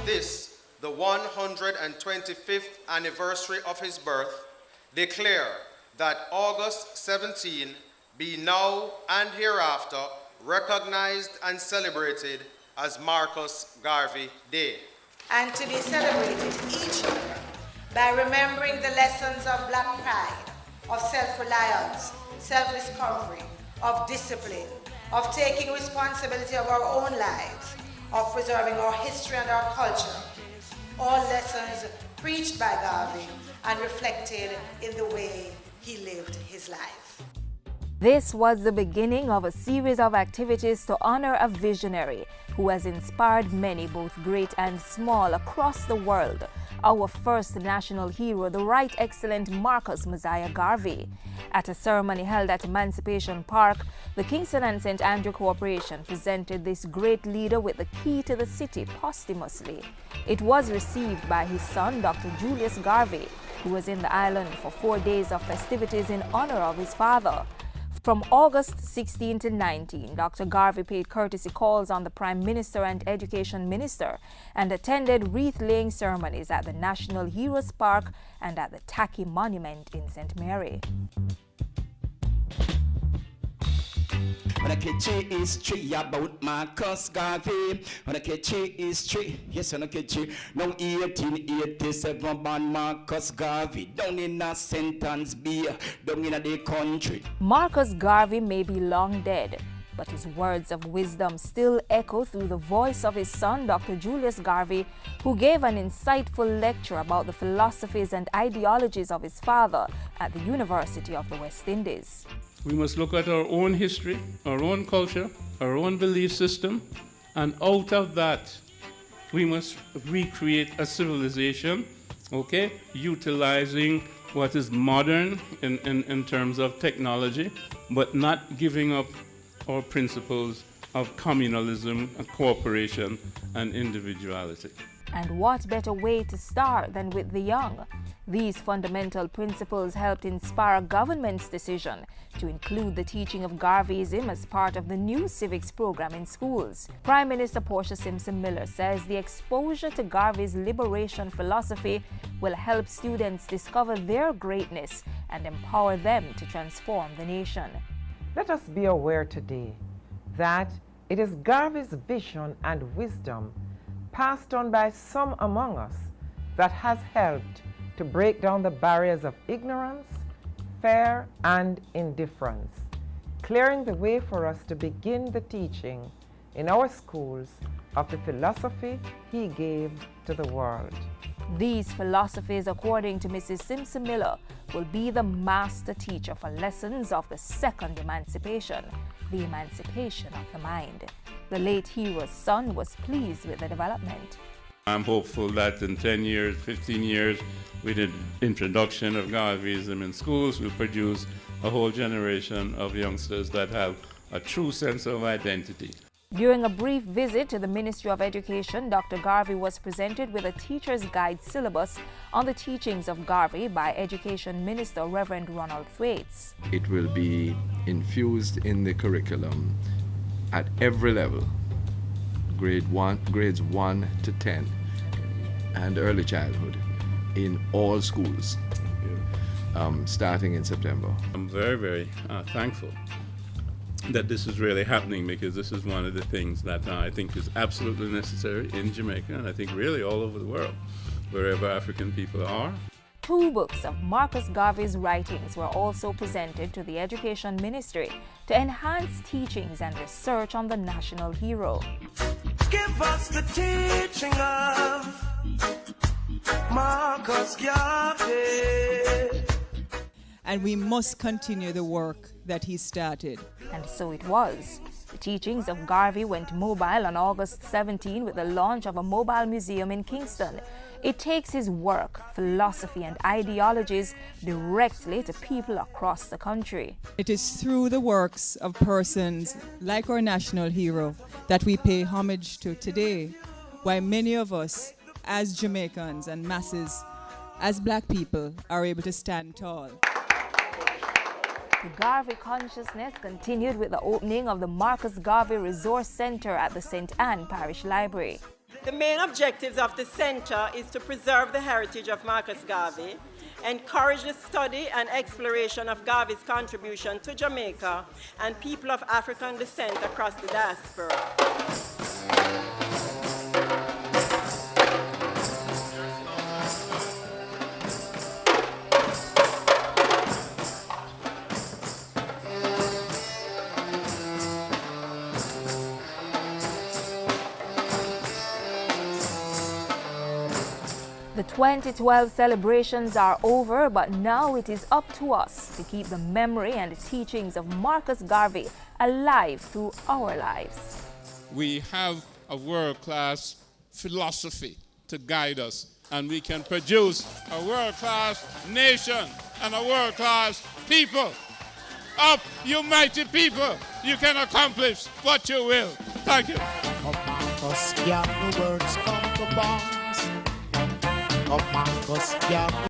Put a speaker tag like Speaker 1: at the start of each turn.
Speaker 1: this, the 125th anniversary of his birth, declare that August 17 be now and hereafter recognized and celebrated as Marcus Garvey Day.
Speaker 2: And to be celebrated each year by remembering the lessons of Black pride, of self-reliance, self-discovery, of discipline, of taking responsibility of our own lives, of preserving our history and our culture, all lessons preached by Garvey and reflected in the way he lived his life.
Speaker 3: This was the beginning of a series of activities to honor a visionary who has inspired many, both great and small, across the world. Our first national hero, the Right Excellent Marcus Mosiah Garvey. At a ceremony held at Emancipation Park, the Kingston and St. Andrew Corporation presented this great leader with the key to the city posthumously. It was received by his son, Dr. Julius Garvey, who was in the island for 4 days of festivities in honor of his father. From August 16 to 19, Dr. Garvey paid courtesy calls on the Prime Minister and Education Minister and attended wreath-laying ceremonies at the National Heroes Park and at the Tacky Monument in St. Mary.
Speaker 4: When I catch history about Marcus Garvey, when I catch history, yes, when I catch now 1887 born Marcus Garvey, down in a sentence be down in the country.
Speaker 3: Marcus Garvey may be long dead, but his words of wisdom still echo through the voice of his son, Dr. Julius Garvey, who gave an insightful lecture about the philosophies and ideologies of his father at the University of the West Indies.
Speaker 5: We must look at our own history, our own culture, our own belief system, and out of that, we must recreate a civilization, okay, utilizing what is modern in terms of technology, but not giving up our principles of communalism, cooperation, and individuality.
Speaker 3: And what better way to start than with the young? These fundamental principles helped inspire a government's decision to include the teaching of Garveyism as part of the new civics program in schools. Prime Minister Portia Simpson Miller says the exposure to Garvey's liberation philosophy will help students discover their greatness and empower them to transform the nation.
Speaker 6: Let us be aware today that it is Garvey's vision and wisdom passed on by some among us that has helped to break down the barriers of ignorance, fear, and indifference, clearing the way for us to begin the teaching in our schools of the philosophy he gave to the world.
Speaker 3: These philosophies, according to Mrs. Simpson Miller, will be the master teacher for lessons of the second emancipation, the emancipation of the mind. The late hero's son was pleased with the development.
Speaker 5: I'm hopeful that in 10 years, 15 years, with the introduction of Garveyism in schools, we'll produce a whole generation of youngsters that have a true sense of identity.
Speaker 3: During a brief visit to the Ministry of Education, Dr. Garvey was presented with a teacher's guide syllabus on the teachings of Garvey by Education Minister Reverend Ronald Thwaites.
Speaker 7: It will be infused in the curriculum at every level, grades 1 to 10, and early childhood in all schools, starting in September.
Speaker 5: I'm very, very thankful that this is really happening, because this is one of the things that I think is absolutely necessary in Jamaica, and I think really all over the world, wherever African people are.
Speaker 3: 2 books of Marcus Garvey's writings were also presented to the Education Ministry to enhance teachings and research on the national hero.
Speaker 8: Give us the teaching of Marcus Garvey.
Speaker 9: And we must continue the work that he started.
Speaker 3: And so it was. The teachings of Garvey went mobile on August 17 with the launch of a mobile museum in Kingston. It takes his work, philosophy, and ideologies directly to people across the country.
Speaker 9: It is through the works of persons like our national hero that we pay homage to today, while many of us, as Jamaicans and masses, as Black people, are able to stand tall.
Speaker 3: The Garvey consciousness continued with the opening of the Marcus Garvey Resource Center at the St. Anne Parish Library.
Speaker 10: The main objectives of the center is to preserve the heritage of Marcus Garvey, encourage the study and exploration of Garvey's contribution to Jamaica and people of African descent across the diaspora.
Speaker 3: The 2012 celebrations are over, but now it is up to us to keep the memory and the teachings of Marcus Garvey alive through our lives.
Speaker 5: We have a world-class philosophy to guide us, and we can produce a world-class nation and a world-class people. Up, you mighty people! You can accomplish what you will. Thank you.
Speaker 11: Marcus, yeah, the words come to pass. Marcus, yeah.